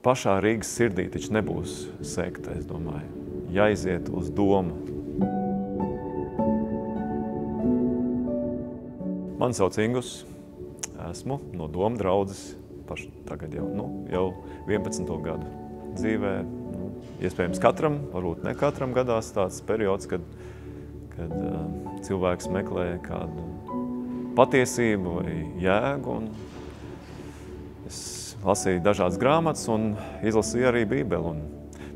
pašā Rīgas sirdī taču nebūs sekta, es domāju. Jāiziet uz domu. Mani sauc Ingus. Esmu no Doma draudzes tagad jau 11. gadu dzīvē. Iespējams katram, varbūt ne katram gadās tāds periods, kad cilvēks meklē kādu patiesību vai jēgu. Es lasīju dažādas grāmatas un izlasīju arī Bībeli.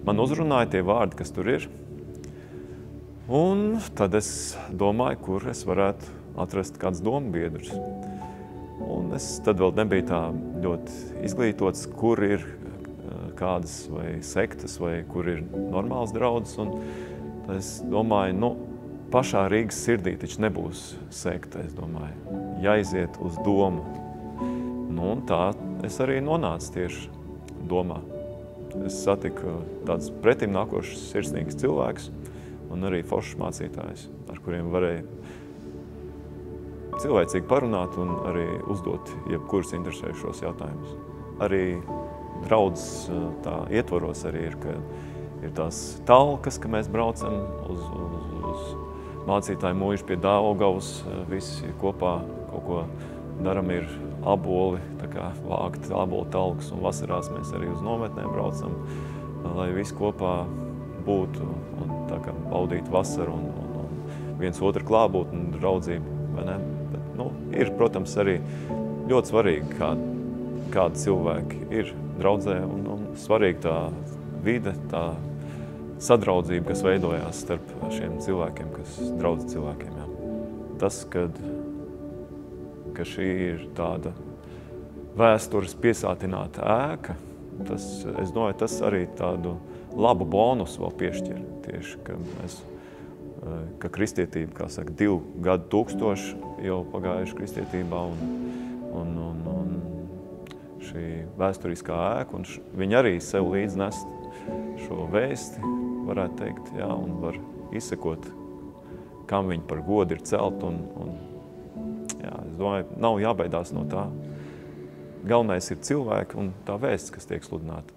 Man uzrunāja tie vārdi, kas tur ir. Un tad es domāju, kur es varētu atrast kāds domu biedrus. Un es tad vēl nebiju tā ļoti izglītots, kur ir kādas vai sektas, vai kur ir normāls draudzes. Un tad es domāju, pašā Rīgas sirdī taču nebūs sekta, es domāju. Jāiziet uz domu. Un tā es arī nonācu tieši domā. Es satiku tādus pretim nākošus sirsnīgus cilvēkus un arī foršus mācītājus, ar kuriem varēja cilvēcīgi parunāt un arī uzdot jebkurus interesējušos jautājumus. Arī draudzes tā ietvaros arī ir tās talkas, ka mēs braucam uz mācītāju mūžu pie Daugavas, visi kopā kaut ko daram, ir aboli, tā kā vākt aboli talkas, un vasarās mēs arī uz nometnēm braucam, lai visi kopā būtu un tā kā baudītu vasaru un viens otru klābūt un draudzību, vai ne? Bet, ir, protams, arī ļoti svarīgi, kādi cilvēki ir draudzē, un svarīgi tā vide, tā sadraudzība, kas veidojās starp šiem cilvēkiem, kas draudz cilvēkiem. Jā. Tas, ka šī ir tāda vēstures piesātināta ēka, es domāju, tas arī tādu labu bonusu vēl piešķir. Tieši, ka kristietība, kā saka, 2 gadu tūkstoši jau pagājuši kristietībā un šī vēsturiskā ēka, un viņi arī sev līdz nest šo vēsti, varētu teikt, jā, un var izsekot, kam viņi par godu ir celt, un jā, es domāju, nav jābaidās no tā. Galvenais ir cilvēki un tā vēsts, kas tiek sludināta.